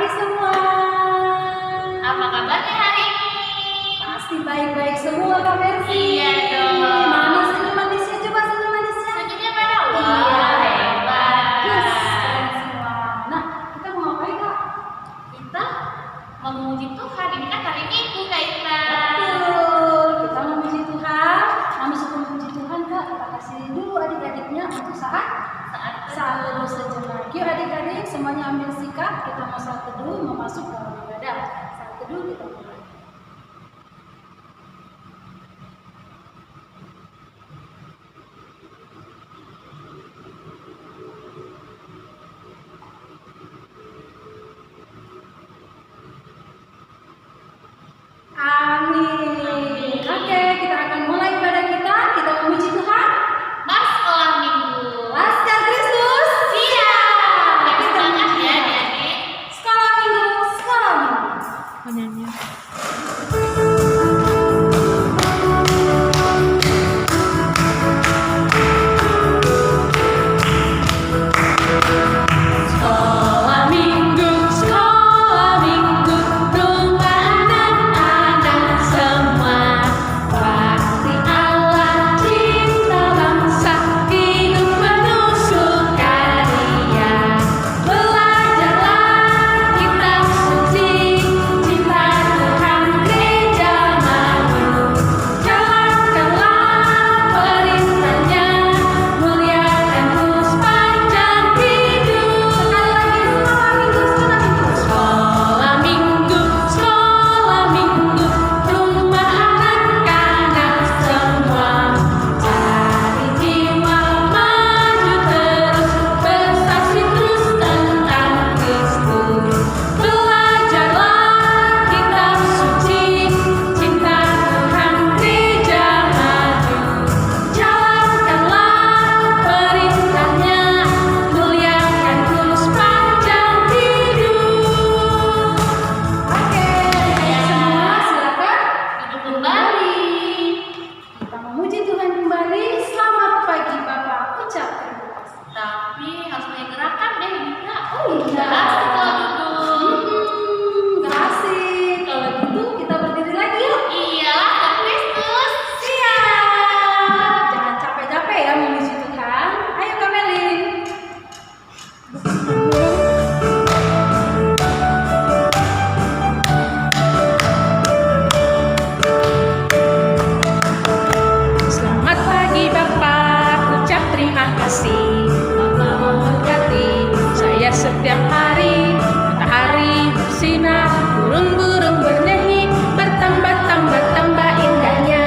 pagi semua. Apa kabarnya hari ini? Pasti baik-baik semua Kak Mercy. Iya dong. Mana senyum manisnya? Coba senyum manisnya. Senyumnya pada Iya, hebat. keren semua. Nah, kita mau ngapain Kak? Kita memuji Tuhan. Ini kan hari Minggu Kak Ita. Betul, kita memuji Tuhan. Nah, sebelum memuji Tuhan Kak, kita kasih dulu adik-adiknya untuk saat teduh sejenak. Yuk adik-adik semuanya ambil sikap. Kita mau saat teduh, mau masuk dalam ibadah. Saat teduh kita mulai. Amin. Oke, kita akan mulai ibadah kita. Kita memuji Tuhan. Mari sekolah Minggu. Laskar Kristus. Siap. Lebih Kita semangat memuji ya Tuhan. adik-adik. Sekolah minggu, sekolah minggu. Penyanyi. Sekolah minggu, rumah anak-anak semua. Bakti Allah, cinta bangsa, hidup penuh sukaria. Belajarlah kitab suci, cinta Tuhan gereja maju. Jalankanlah perintahnya, muliakan terus panjang hidup. Sekolah minggu, rumah anak-anak semua. Cari jiwa maju terus, bersaksi terus tentang Kristus. Belajarlah kitab suci, cinta Tuhan gereja maju. Jalankanlah perintahnya, muliakan terus panjang hidup. Oke, semua silakan Duduk kembali. kita memuji Tuhan kembali. Selamat pagi Bapak, ucap terima kasih. Tapi harus punya gerakan deh ini Kak. Oh iya. Gak asik kalau duduk. Gak asik. Kalau gitu kita berdiri lagi yuk. Iyalah Kak Kristus. Siap. Jangan capek-capek ya memuji Tuhan. Ayo Kak Melin. Selamat pagi Bapak, ucap terima kasih. Bapak memberkati saya setiap hari. Matahari bersinar, burung-burung bernyanyi, bertambah indahnya.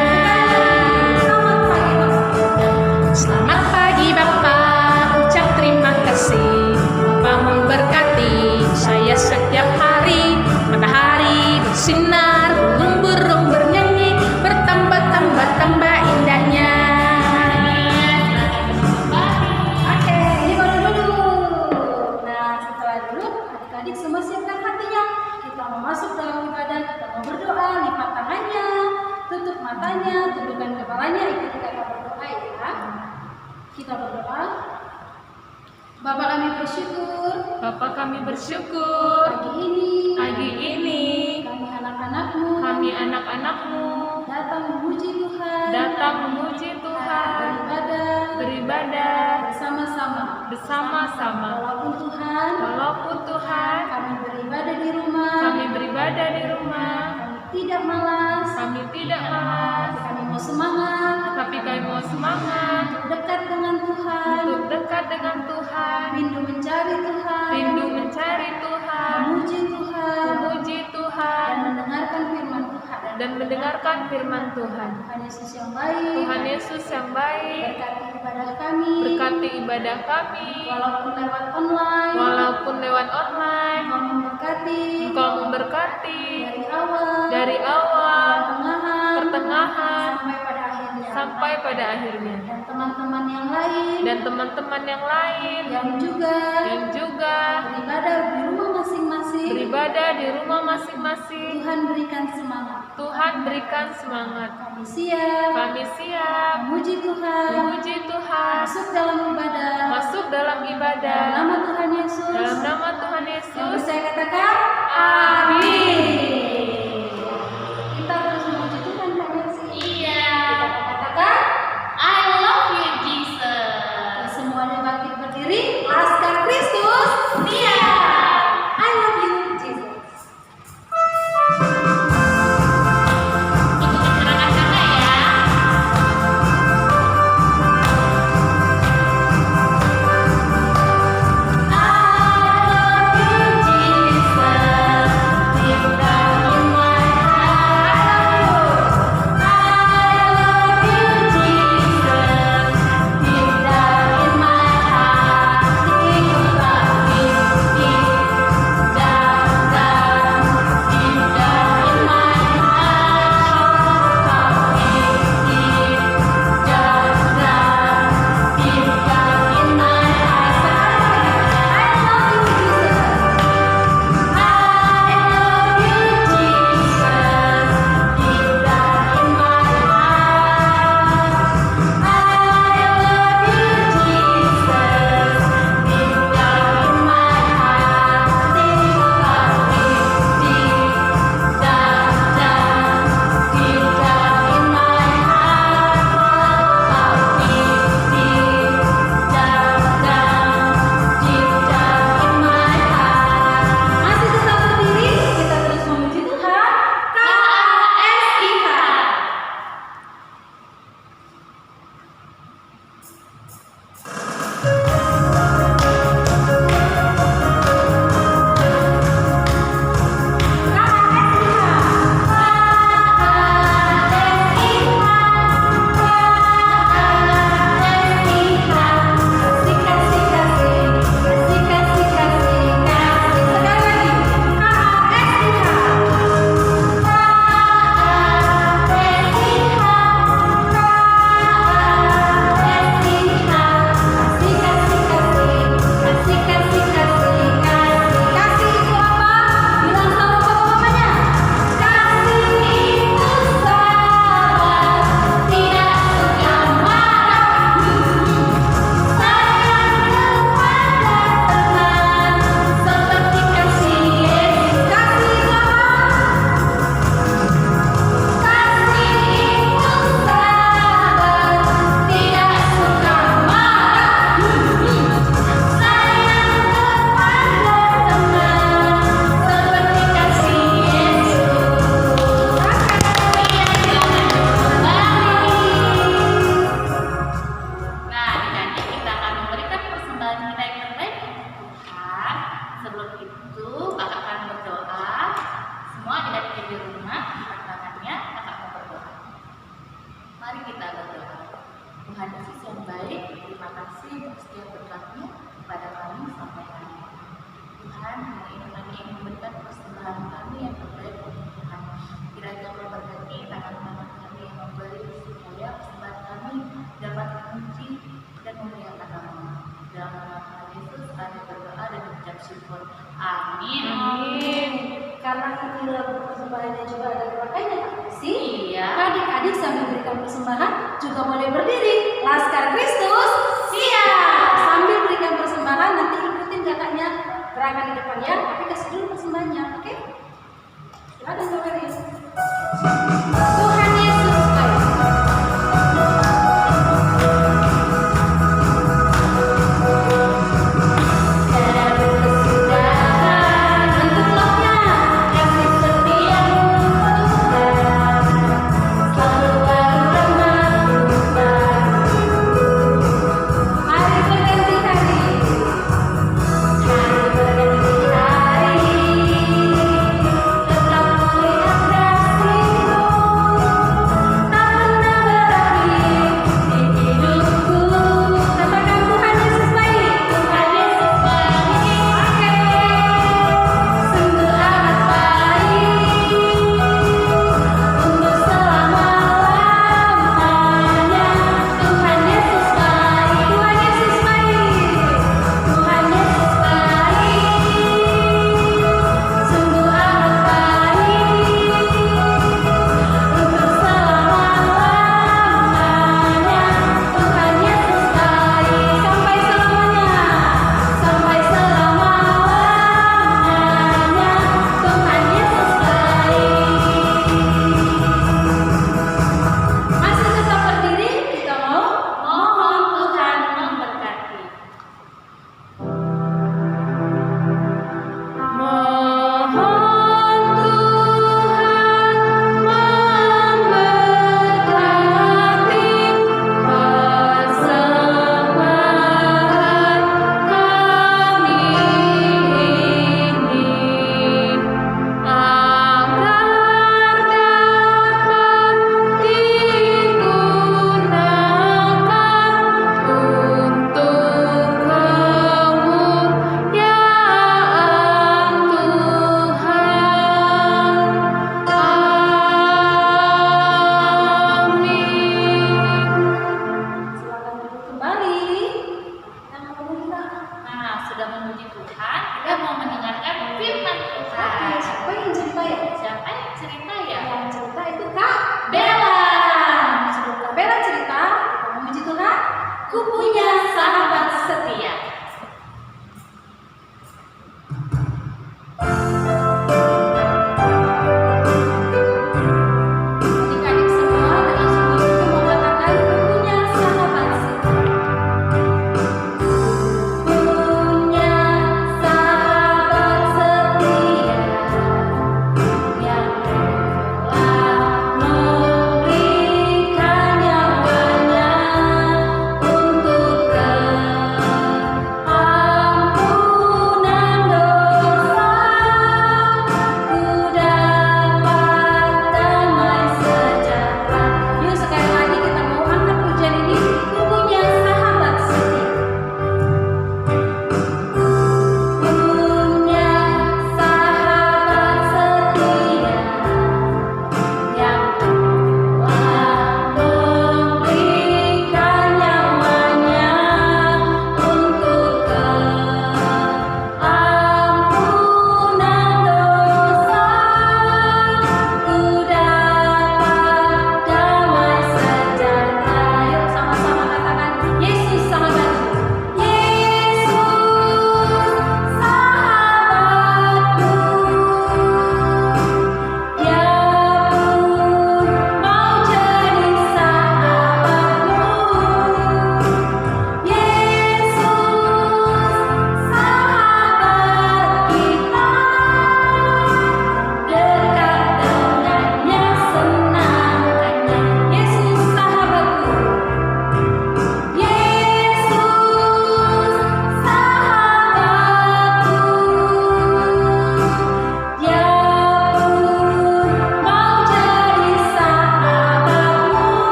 Selamat pagi Bapak, ucap terima kasih. Bapak memberkati saya setiap hari. Matahari bersinar, burung-burung bernyanyi, bertambah indahnya. Oke, ini baru duduk. Nah, setelah duduk, adik-adik semua siapkan hatinya. Kita mau masuk dalam ibadah, kita mau berdoa, lipat tangannya, tutup matanya, tundukkan kepalanya, ikuti kata berdoa ya. Kita berdoa. Bapak kami bersyukur Bapak kami bersyukur pagi ini kami anak-anakmu datang memuji Tuhan, beribadah bersama-sama. Walaupun Tuhan kami beribadah di rumah, kami tidak malas, kami mau semangat, dekat dengan Tuhan, rindu mencari Tuhan, memuji Tuhan, dan mendengarkan firman Tuhan. Tuhan Yesus yang baik, berkati ibadah kami, walaupun lewat online, Engkau memberkati dari awal, pertengahan, sampai pada akhirnya. Dan teman-teman yang lain yang juga beribadah di rumah masing-masing, Tuhan berikan semangat. Kami siap memuji Tuhan, masuk dalam ibadah, dalam nama Tuhan Yesus. Yang percaya katakan bersyukur. Amin. Amin. Karena ini lagu persembahannya juga ada gerakannya Kak Desi. Iya. Adik-adik sambil memberikan persembahan juga boleh berdiri. Laskar Kristus siap. Sambil berikan persembahan nanti ikutin kakaknya gerakan di depan ya. Tapi kasih dulu persembahannya, oke? Silakan Kak Feris. Tuhan Yesus baik. Hari berganti hari, tetap melihat kasih.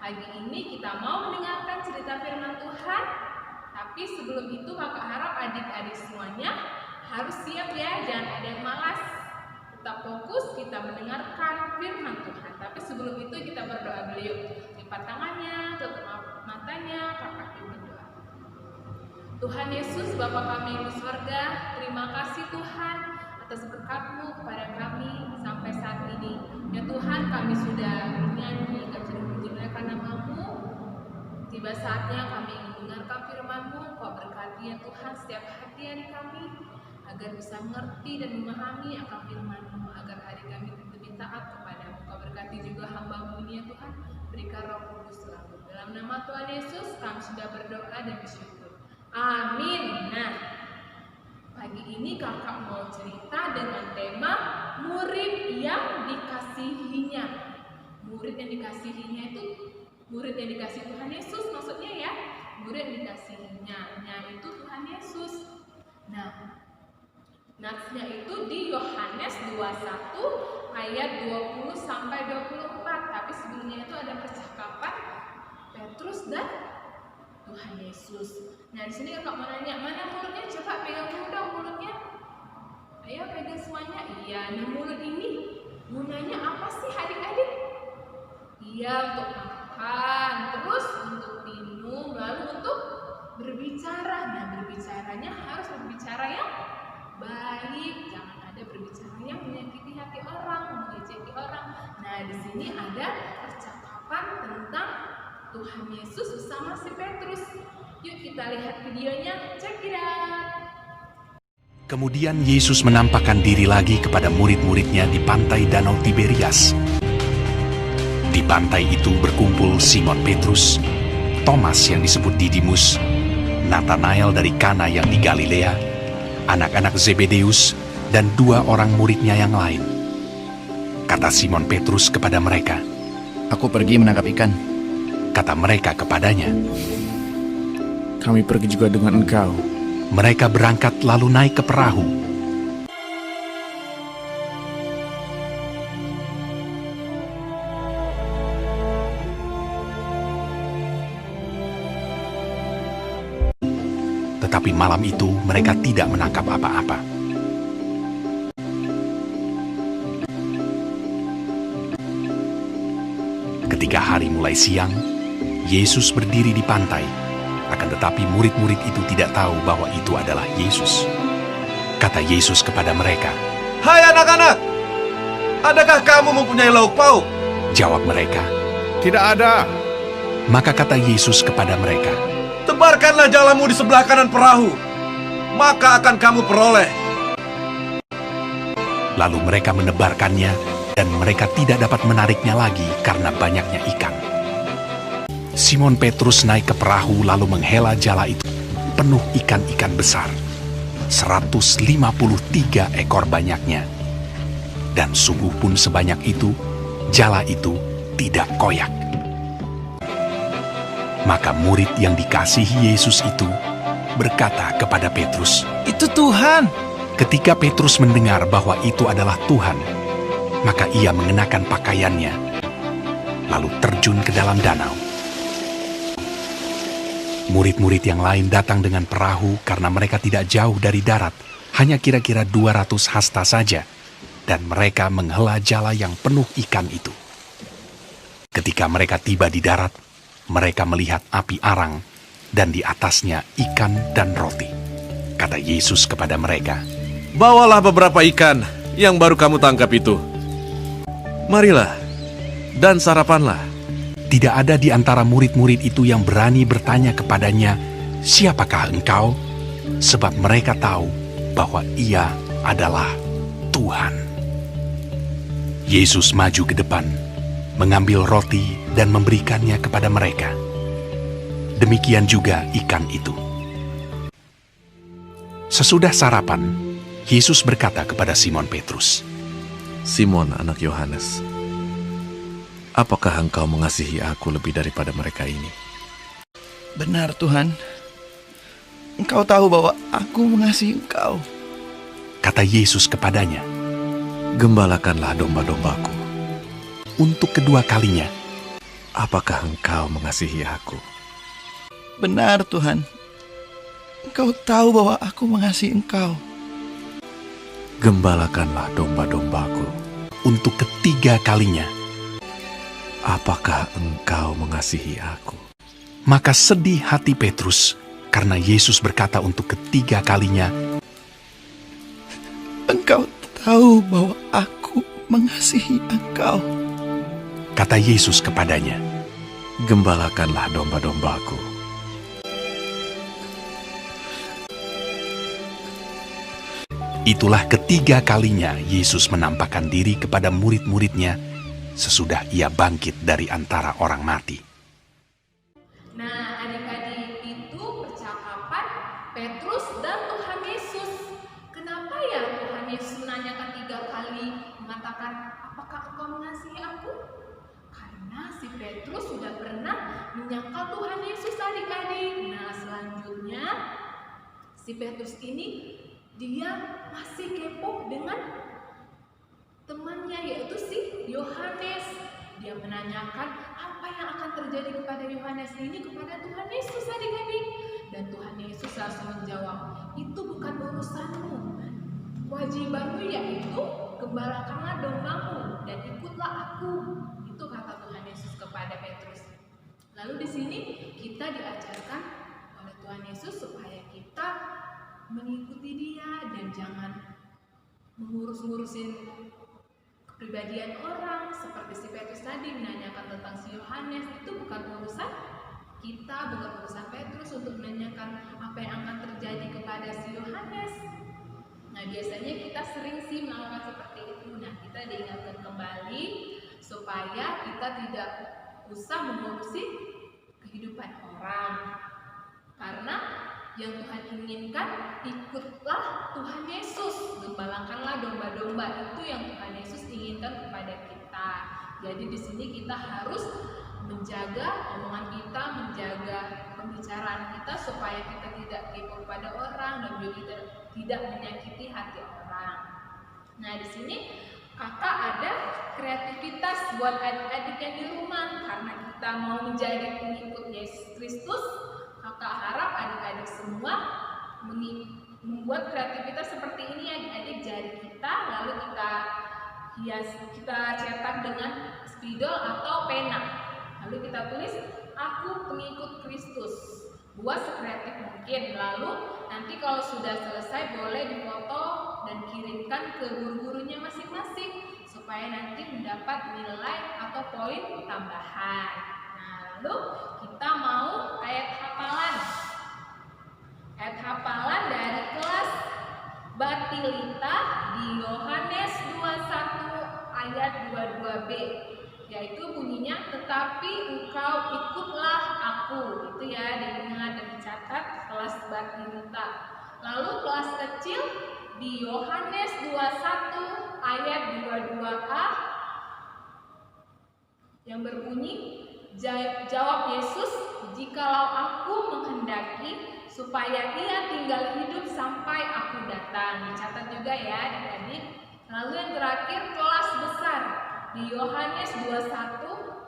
Pagi ini kita mau mendengarkan cerita firman Tuhan. Tapi sebelum itu kakak harap adik-adik semuanya harus siap ya, jangan ada yang malas. Tetap fokus kita mendengarkan firman Tuhan. Tapi sebelum itu kita berdoa dulu yuk. Lipat tangannya, tutup matanya, kakak berdoa. Tuhan Yesus, Bapa kami di surga, terima kasih Tuhan atas berkat-Mu kepada kami sampai saat ini. Ya Tuhan, kami sudah bernyanyi, kami sudah memuji-muliakan nama-Mu. Tiba saatnya kami ingin mendengarkan firman-Mu. Kau berkati ya Tuhan setiap hati kami, agar bisa mengerti dan memahami akan firman-Mu, agar hari kami lebih taat kepada-Mu. Kau berkati juga hamba-Mu ini ya Tuhan, berikan Roh Kudus selalu. Dalam nama Tuhan Yesus kami sudah berdoa dan bersyukur. Amin. Nah, pagi ini kakak mau cerita dengan tema murid yang dikasihinya. Murid yang dikasihinya itu murid yang dikasih Tuhan Yesus maksudnya ya. Murid yang dikasihinya, itu Tuhan Yesus. Nah, natsnya itu di Yohanes 21 ayat 20 sampai 24. Tapi sebelumnya itu ada percakapan Petrus dan Tuhan Yesus. Nah, di sini kakak mau nanya, mana mulutnya? Coba pegang dulu dong mulutnya. Ayo pegang semuanya. Iya, nah mulut ini gunanya apa sih adik-adik? Iya, untuk makan, terus untuk minum, lalu untuk berbicara. Nah, berbicaranya harus berbicara yang baik, jangan ada berbicara yang menyakiti hati orang, mengejeki orang. Nah, di sini ada percakapan tentang Tuhan Yesus bersama si Petrus. Yuk kita lihat videonya, check it out. Kemudian Yesus menampakkan diri lagi kepada murid-muridnya di pantai Danau Tiberias. Di pantai itu berkumpul Simon Petrus, Thomas yang disebut Didimus, Nathanael dari Kana yang di Galilea, anak-anak Zebedeus, dan 2 orang muridnya yang lain. Kata Simon Petrus kepada mereka, "Aku pergi menangkap ikan." Kata mereka kepadanya, "Kami pergi juga dengan engkau." mereka berangkat lalu naik ke perahu. Tetapi malam itu mereka tidak menangkap apa-apa. Ketika hari mulai siang, Yesus berdiri di pantai. Akan tetapi murid-murid itu tidak tahu bahwa itu adalah Yesus. Kata Yesus kepada mereka, "Hai anak-anak, adakah kamu mempunyai lauk pauk?" Jawab mereka. "Tidak ada." Maka kata Yesus kepada mereka, "Tebarkanlah jalamu di sebelah kanan perahu, maka akan kamu peroleh." Lalu mereka menebarkannya, dan mereka tidak dapat menariknya lagi karena banyaknya ikan. Simon Petrus naik ke perahu lalu menghela jala itu penuh ikan-ikan besar, 153 ekor banyaknya. Dan sungguh pun sebanyak itu, jala itu tidak koyak. Maka murid yang dikasihi Yesus itu berkata kepada Petrus, "Itu Tuhan." Ketika Petrus mendengar bahwa itu adalah Tuhan, maka ia mengenakan pakaiannya, lalu terjun ke dalam danau. Murid-murid yang lain datang dengan perahu karena mereka tidak jauh dari darat, hanya kira-kira 200 hasta saja, dan mereka menghela jala yang penuh ikan itu. Ketika mereka tiba di darat, mereka melihat api arang, dan di atasnya ikan dan roti. Kata Yesus kepada mereka, "Bawalah beberapa ikan yang baru kamu tangkap itu. Marilah, dan sarapanlah." Tidak ada di antara murid-murid itu yang berani bertanya kepadanya, "Siapakah engkau?" Sebab mereka tahu bahwa ia adalah Tuhan. Yesus maju ke depan, mengambil roti dan memberikannya kepada mereka. Demikian juga ikan itu. Sesudah sarapan, Yesus berkata kepada Simon Petrus, "Simon anak Yohanes, apakah engkau mengasihi aku lebih daripada mereka ini?" "Benar Tuhan, Engkau tahu bahwa aku mengasihi Engkau." Kata Yesus kepadanya, "Gembalakanlah domba-dombaku." untuk kedua kalinya, apakah Engkau mengasihi aku? Benar Tuhan, Engkau tahu bahwa aku mengasihi Engkau. Gembalakanlah domba-dombaku untuk ketiga kalinya. Apakah Engkau mengasihi aku? Maka sedih hati Petrus karena Yesus berkata untuk ketiga kalinya, Engkau tahu bahwa aku mengasihi Engkau. Kata Yesus kepadanya, gembalakanlah domba-dombaku. Itulah ketiga kalinya Yesus menampakkan diri kepada murid-muridnya sesudah ia bangkit dari antara orang mati. Nah, adik-adik, itu percakapan Petrus dan Tuhan Yesus. Kenapa ya Tuhan Yesus menanyakan 3 kali, mengatakan, apakah engkau mengasihi aku? Karena si Petrus sudah pernah menyangkal Tuhan Yesus, adik-adik. Nah, selanjutnya si Petrus ini dia masih kepo dengan temannya, yaitu si Yohanes. Dia menanyakan apa yang akan terjadi kepada Yohanes ini kepada Tuhan Yesus, adik-adik. Dan Tuhan Yesus langsung menjawab, itu bukan urusanmu. Kewajibanmu yaitu gembalakanlah dombamu dan ikutlah aku. Itu kata Tuhan Yesus kepada Petrus. Lalu di sini kita diajarkan oleh Tuhan Yesus supaya kita mengikuti Dia dan jangan mengurus-ngurusin kepribadian orang seperti si Petrus tadi menanyakan tentang si Yohanes. Itu bukan urusan kita, bukan urusan Petrus untuk menanyakan apa yang akan terjadi kepada si Yohanes. Nah, biasanya kita sering sih melakukan seperti itu. Nah, kita diingatkan kembali supaya kita tidak usah mengurusi kehidupan orang, karena yang Tuhan inginkan, ikutlah Tuhan Yesus, gembalakanlah domba-domba. Itu yang Tuhan Yesus inginkan kepada kita. Jadi di sini kita harus menjaga omongan kita, menjaga pembicaraan kita supaya kita tidak kepo pada orang dan juga tidak menyakiti hati orang. Nah, di sini kakak ada kreativitas buat adik-adik yang di rumah. Karena kita mau menjadi pengikut Yesus Kristus, kakak harap adik-adik semua membuat kreativitas seperti ini, adik-adik, jari kita, lalu kita hias, kita cetak dengan spidol atau pena, lalu kita tulis aku pengikut Kristus. Buat sekreatif mungkin, lalu nanti kalau sudah selesai boleh difoto dan kirimkan ke guru-gurunya masing-masing supaya nanti mendapat nilai atau poin tambahan. Nah, lalu kita mau ayat hafalan. Ayat hafalan dari kelas Batilita di Yohanes 21 ayat 22b, yaitu bunyinya, tetapi engkau ikutlah aku. Itu ya, diingat dan dicatat kelas Batilita. Lalu kelas kecil di Yohanes 21 ayat 22a yang berbunyi, jawab Yesus, jikalau aku menghendaki supaya ia tinggal hidup sampai aku datang. Dicatat juga ya adik-adik. Lalu yang terakhir kelas besar di Yohanes 21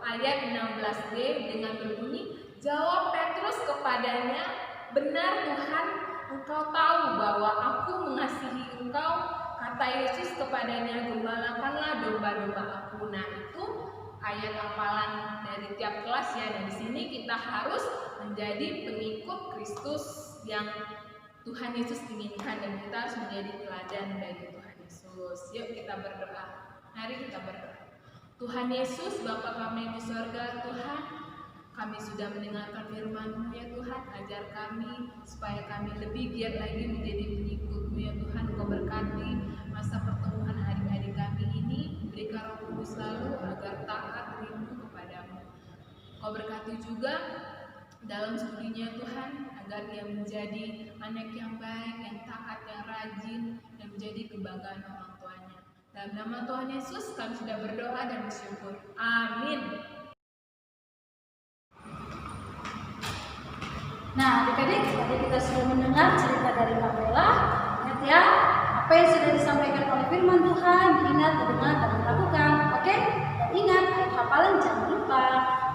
ayat 16b dengan berbunyi, jawab Petrus kepadanya, benar Tuhan, engkau tahu bahwa aku mengasihi engkau. Kata Yesus kepadanya, gembalakanlah domba-domba aku. Nah, itu ayat hafalan dari tiap kelas ya. Dan di sini kita harus menjadi pengikut Kristus yang Tuhan Yesus inginkan, dan kita harus menjadi teladan bagi Tuhan Yesus. Yuk kita berdoa. Mari kita berdoa. Tuhan Yesus, Bapa kami di surga, Tuhan, kami sudah mendengarkan firman-Mu ya Tuhan. Ajar kami supaya kami lebih giat lagi menjadi pengikut-Mu ya Tuhan. Kau berkati masa pertemuan adik-adik kami ini. Berikan Roh Kudus selalu agar taat rindu kepadamu. Kau berkati juga dalam studinya Tuhan, agar dia menjadi anak yang baik, yang taat, yang rajin, dan menjadi kebanggaan orang tuanya. Dalam nama Tuhan Yesus kami sudah berdoa dan bersyukur. Amin. Nah, adik-adik, tadi kita sudah mendengar cerita dari Kak Bella. Ingat ya, apa yang sudah disampaikan oleh firman Tuhan, diingat, didengar, dan dilakukan. Oke? Dan ingat, hafalan jangan lupa.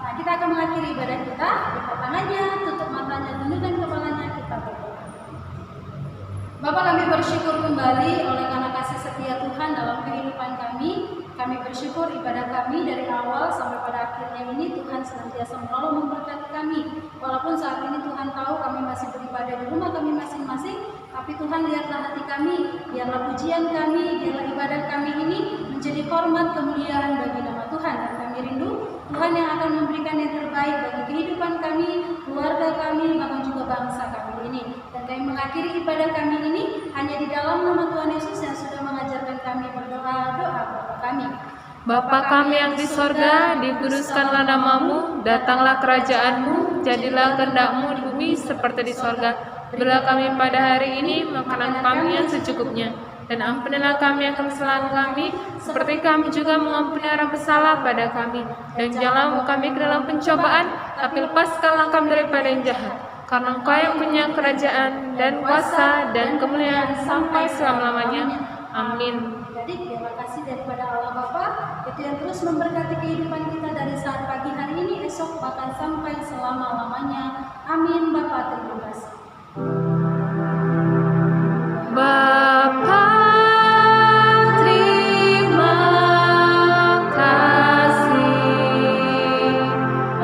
Nah, kita mengakhiri ibadah kita, lipat tangannya, tutup matanya, tundukkan kepalanya, kita berdoa. Bapak, kami bersyukur kembali oleh karena kasih setia Tuhan dalam kehidupan kami. Kami bersyukur ibadah kami dari awal sampai pada akhirnya ini Tuhan senantiasa selalu memberkati kami. Walaupun saat ini Tuhan tahu kami masih beribadah di rumah kami masing-masing, tapi Tuhan lihatlah hati kami, biarlah pujian kami, biarlah ibadah kami ini menjadi hormat kemuliaan bagi nama Tuhan. Dan kami rindu Tuhan yang akan memberikan yang terbaik bagi kehidupan kami, keluarga kami, bahkan juga bangsa kami ini. Dan kami mengakhiri ibadah kami ini hanya di dalam nama Tuhan Yesus yang sudah mengajarkan kami berdoa-doa Bapa kami. Bapa kami yang di sorga, dikuduskanlah namamu, datanglah kerajaanmu, jadilah kehendak-mu di bumi seperti di sorga. Berilah kami pada hari ini makanan kami yang secukupnya, dan ampunilah kami akan kesalahan kami, seperti kami juga mengampuni orang bersalah pada kami. Dan janganlah kami ke dalam pencobaan, tapi lepaskanlah kami daripada yang jahat. Karena Engkau yang punya kerajaan dan kuasa dan kemuliaan sampai selama-lamanya. Amin. Jadi terima kasih daripada Allah Bapa itu yang terus memberkati kehidupan kita dari saat pagi hari ini, esok, bahkan sampai selama-lamanya. Amin. Bapa, terima kasih. Bapa, terima kasih.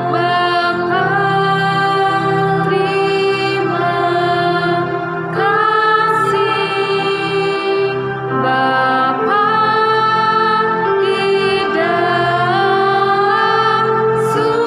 Bapa, terima kasih. Bapa, di dalam surga,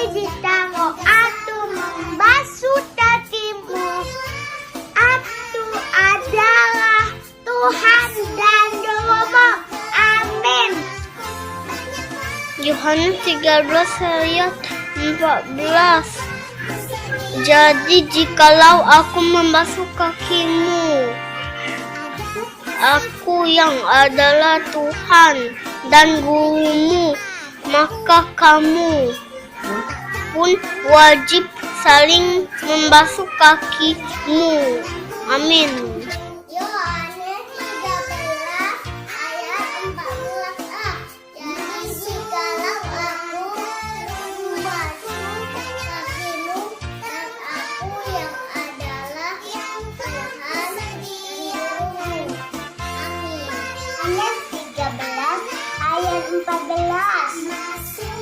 jika aku membasuh kakimu, aku adalah Tuhan dan Juru. Amin. Yohanes 13 ayat 14. Jadi jikalau aku membasuh kakimu, aku yang adalah Tuhan dan gurumu, maka kamu pun wajib saling membasuh kakimu. Amin. Yohanes 13 ayat 14a. Jadi jikalau aku membasuh kakimu, dan aku yang adalah Tuhan dan gurumu. Amin. Yohanes 13 ayat 14.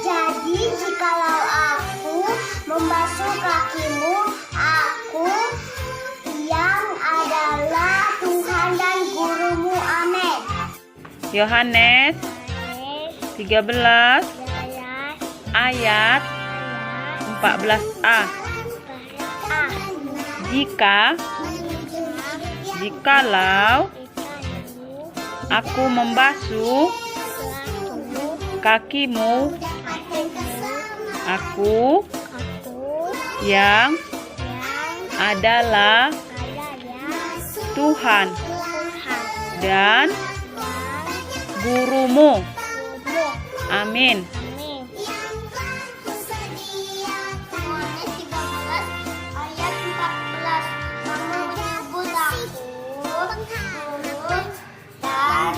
Jadi jikalau aku membasuh kakimu, aku yang adalah Tuhan dan gurumu. Amin. Yohanes 13 ayat 14a. Jikalau aku membasuh kakimu, aku yang adalah Tuhan dan gurumu. Amin. Ayat 14. Kamu menyebut aku dan Tuhan,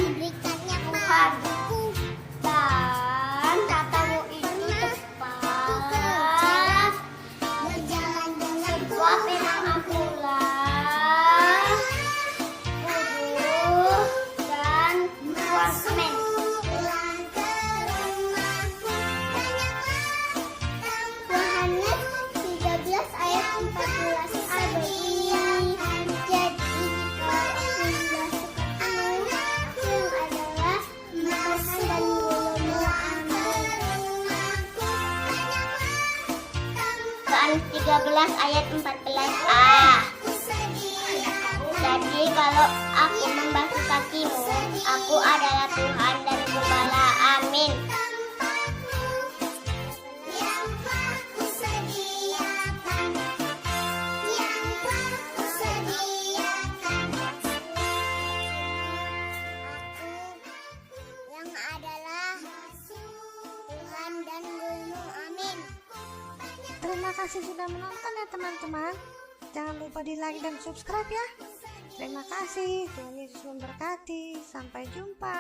dan katamu itu tepat. Sebab memang akulah guru dan Tuhan. Amin. 13 ayat 14a. Jadi kalau aku membasuh kakimu, aku adalah Tuhan dan Gembala. Amin. Yang adalah Tuhan dan Guru. Amin. Terima kasih sudah menonton ya teman-teman. Jangan lupa di like dan subscribe ya. Terima kasih. Tuhan Yesus memberkati. Sampai jumpa.